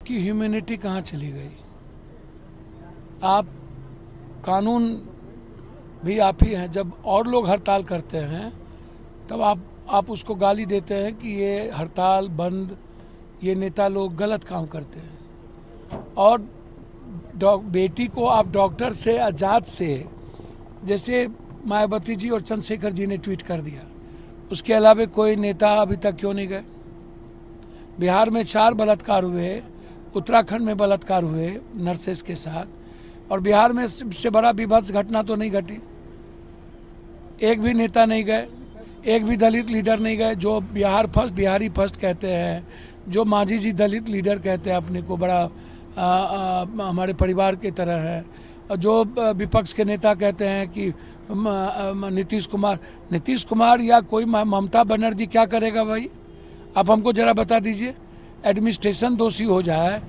आपकी ह्यूमैनिटी कहाँ चली गई? आप कानून भी आप ही हैं। जब और लोग हड़ताल करते हैं तब आप उसको गाली देते हैं कि ये हड़ताल बंद, ये नेता लोग गलत काम करते हैं। और बेटी को आप डॉक्टर से आजाद से, जैसे मायावती जी और चंद्रशेखर जी ने ट्वीट कर दिया, उसके अलावा कोई नेता अभी तक क्यों नहीं गए? बिहार में 4 बलात्कार हुए, उत्तराखंड में बलात्कार हुए नर्सेस के साथ, और बिहार में सबसे बड़ा विभत्स घटना तो नहीं घटी। एक भी नेता नहीं गए, एक भी दलित लीडर नहीं गए। जो बिहार फर्स्ट, बिहारी फर्स्ट कहते हैं, जो मांझी जी दलित लीडर कहते हैं अपने को, बड़ा हमारे परिवार की तरह है, और जो विपक्ष के नेता कहते हैं कि नीतीश कुमार या कोई ममता बनर्जी क्या करेगा भाई? आप हमको जरा बता दीजिए। एडमिनिस्ट्रेशन दोषी हो जाए,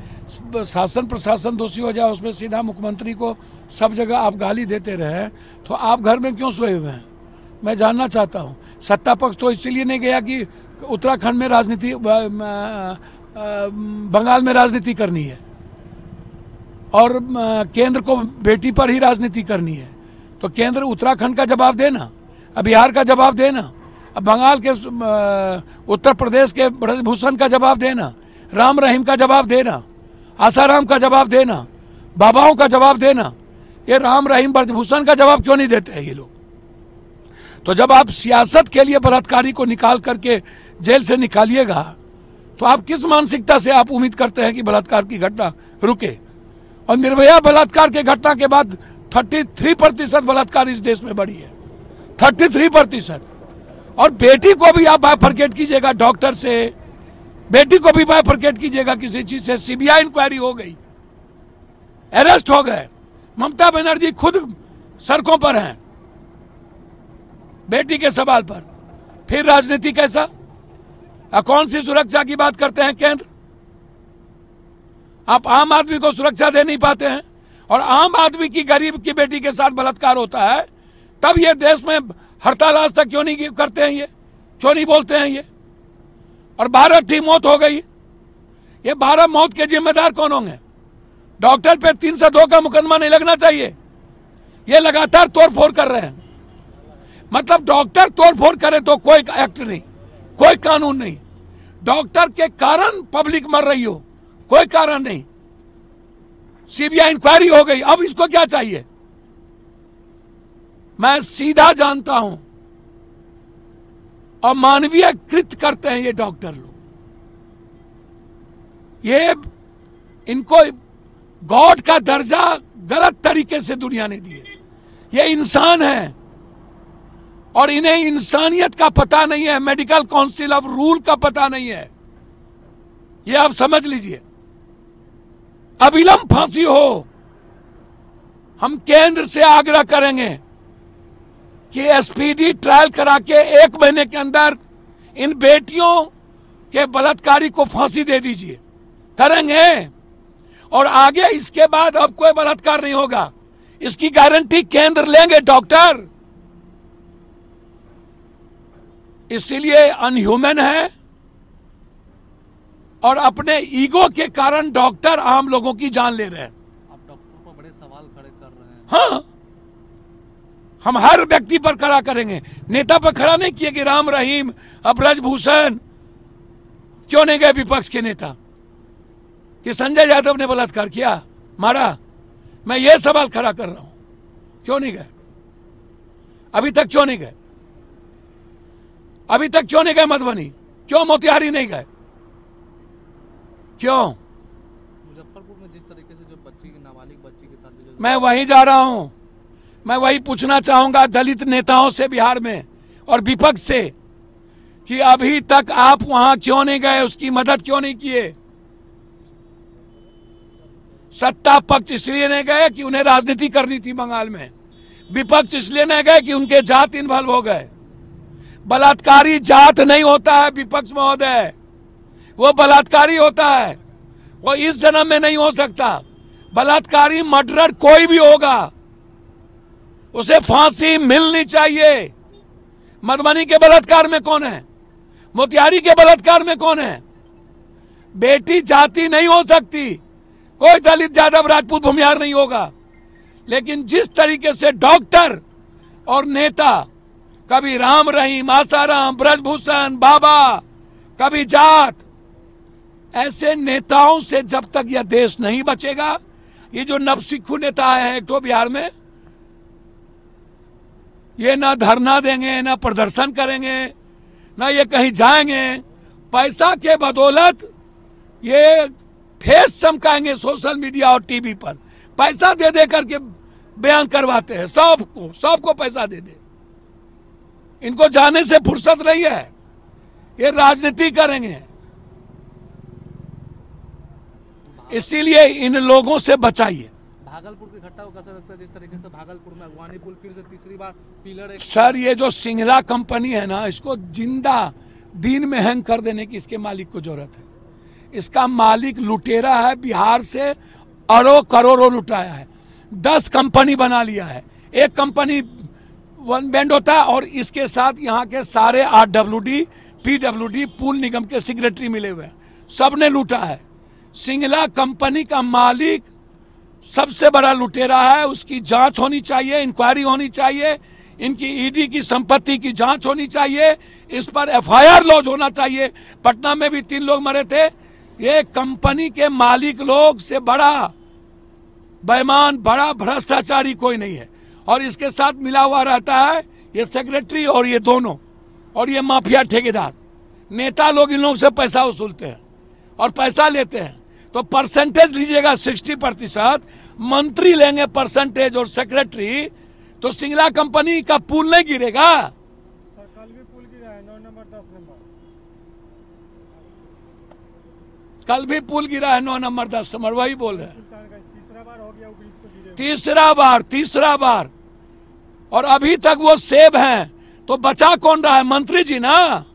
शासन प्रशासन दोषी हो जाए, उसमें सीधा मुख्यमंत्री को सब जगह आप गाली देते रहे, तो आप घर में क्यों सोए हुए हैं? मैं जानना चाहता हूँ। सत्ता पक्ष तो इसलिए नहीं गया कि उत्तराखंड में राजनीति, बंगाल में राजनीति करनी है, और केंद्र को बेटी पर ही राजनीति करनी है, तो केंद्र उत्तराखंड का जवाब देना, अब बिहार का जवाब देना, अब बंगाल के, उत्तर प्रदेश के ब्रजभूषण का जवाब देना, राम रहीम का जवाब देना, आसाराम का जवाब देना, बाबाओं का जवाब देना। ये राम रहीम ब्रजभूषण का जवाब क्यों नहीं देते हैं ये लोग? तो जब आप सियासत के लिए बलात्कारी को निकाल करके जेल से निकालिएगा, तो आप किस मानसिकता से आप उम्मीद करते हैं कि बलात्कार की घटना रुके? और निर्भया बलात्कार के घटना के बाद 33% बलात्कार इस देश में बढ़ी है, 33%। और बेटी को भी आप बाइफरकेट कीजिएगा डॉक्टर से, बेटी को भी बाइफरकेट कीजिएगा किसी चीज से। सीबीआई इंक्वायरी हो गई, अरेस्ट हो गए, ममता बनर्जी खुद सड़कों पर हैं बेटी के सवाल पर। फिर राजनीति कैसा? कौन सी सुरक्षा की बात करते हैं केंद्र? आप आम आदमी को सुरक्षा दे नहीं पाते हैं, और आम आदमी की, गरीब की बेटी के साथ बलात्कार होता है, तब ये देश में हड़ताल आज तक क्यों नहीं करते हैं? ये क्यों नहीं बोलते हैं ये? और 12 मौत हो गई। ये 12 मौत के जिम्मेदार कौन होंगे? डॉक्टर पे 302 का मुकदमा नहीं लगना चाहिए? ये लगातार तोड़फोड़ कर रहे हैं। मतलब डॉक्टर तोड़फोड़ करे तो कोई एक्ट नहीं, कोई कानून नहीं। डॉक्टर के कारण पब्लिक मर रही हो, कोई कारण नहीं। सीबीआई इंक्वायरी हो गई, अब इसको क्या चाहिए? मैं सीधा जानता हूं, अमानवीय कृत करते हैं ये डॉक्टर लोग। ये इनको गॉड का दर्जा गलत तरीके से दुनिया ने दिए। ये इंसान है और इन्हें इंसानियत का पता नहीं है, मेडिकल काउंसिल ऑफ रूल का पता नहीं है। ये आप समझ लीजिए। अविलंब फांसी हो। हम केंद्र से आग्रह करेंगे कि एसपीडी ट्रायल करा के 1 महीने के अंदर इन बेटियों के बलात्कारी को फांसी दे दीजिए। करेंगे, और आगे इसके बाद अब कोई बलात्कार नहीं होगा, इसकी गारंटी केंद्र लेंगे डॉक्टर। इसीलिए अनह्यूमन है, और अपने ईगो के कारण डॉक्टर आम लोगों की जान ले रहे हैं। आप डॉक्टर पर बड़े सवाल खड़े कर रहे हैं। हाँ, हम हर व्यक्ति पर खड़ा करेंगे। नेता पर खड़ा नहीं किए कि राम रहीम, ब्रजभूषण क्यों नहीं गए विपक्ष के नेता? कि संजय यादव ने बलात्कार किया, मारा? मैं ये सवाल खड़ा कर रहा हूं, क्यों नहीं गए? अभी तक क्यों नहीं गए? अभी तक क्यों नहीं गए मधुबनी? क्यों मोतिहारी नहीं गए? क्यों? मुजफ्फरपुर में जिस तरीके से जो बच्ची की, नाबालिग बच्ची के साथ जो, मैं वहीं जा रहा हूं। मैं वही पूछना चाहूंगा दलित नेताओं से बिहार में और विपक्ष से कि अभी तक आप वहां क्यों नहीं गए? उसकी मदद क्यों नहीं किए? सत्ता पक्ष इसलिए नहीं गए कि उन्हें राजनीति करनी थी बंगाल में, विपक्ष इसलिए नहीं गए कि उनके जात इन्वॉल्व हो गए। बलात्कारी जात नहीं होता है विपक्ष महोदय, वो बलात्कारी होता है, वो इस जन्म में नहीं हो सकता। बलात्कारी मर्डरर कोई भी होगा, उसे फांसी मिलनी चाहिए। मधुबनी के बलात्कार में कौन है? मोतिहारी के बलात्कार में कौन है? बेटी जाति नहीं हो सकती, कोई दलित यादव राजपूत भूमिहार नहीं होगा। लेकिन जिस तरीके से डॉक्टर और नेता, कभी राम रहीम, आसाराम, ब्रजभूषण, बाबा, कभी जाट, ऐसे नेताओं से जब तक यह देश नहीं बचेगा, ये जो नवसिखु नेता है एक तो बिहार में, ये ना धरना देंगे, ना प्रदर्शन करेंगे, ना ये कहीं जाएंगे, पैसा के बदौलत ये फेस चमकाएंगे सोशल मीडिया और टीवी पर, पैसा दे दे करके बयान करवाते हैं, सबको पैसा दे दे। इनको जाने से फुर्सत नहीं है, ये राजनीति करेंगे। इसीलिए इन लोगों से बचाइए। भागलपुर की घटना को कैसा लगता है, जिस तरीके से भागलपुर में अगवानी पुल फिर से तीसरी बार पिलर सर, ये जो सिंगला कंपनी है ना, इसको जिंदा दिन में हैंग कर देने की इसके मालिक को जरूरत है। इसका मालिक लुटेरा है, बिहार से अरबों करोड़ों लुटाया है, 10 कंपनी बना लिया है, एक कंपनी वन बैंड होता है, और इसके साथ यहाँ के सारे RWD, PWD पुल निगम के सेक्रेटरी मिले हुए हैं, सबने लूटा है। सिंगला कंपनी का मालिक सबसे बड़ा लुटेरा है, उसकी जांच होनी चाहिए, इंक्वायरी होनी चाहिए, इनकी ईडी की संपत्ति की जांच होनी चाहिए, इस पर FIR लॉन्च होना चाहिए। पटना में भी 3 लोग मरे थे। ये कंपनी के मालिक लोग से बड़ा बेईमान, बड़ा भ्रष्टाचारी कोई नहीं है, और इसके साथ मिला हुआ रहता है ये सेक्रेटरी और ये दोनों, और ये माफिया ठेकेदार नेता लोग इन लोगों से पैसा वसूलते हैं और पैसा लेते हैं। तो परसेंटेज लीजिएगा 60%, मंत्री लेंगे परसेंटेज और सेक्रेटरी, तो सिंगला कंपनी का पुल नहीं गिरेगा। कल भी पुल गिरा है 9 नंबर 10 नंबर, कल भी पुल गिरा है 9 नंबर 10 नंबर, वही बोल रहे हैं। तीसरा बार हो गया वो ब्रिज को गिरे, तीसरा बार, और अभी तक वो सेब हैं, तो बचा कौन रहा है? मंत्री जी ना।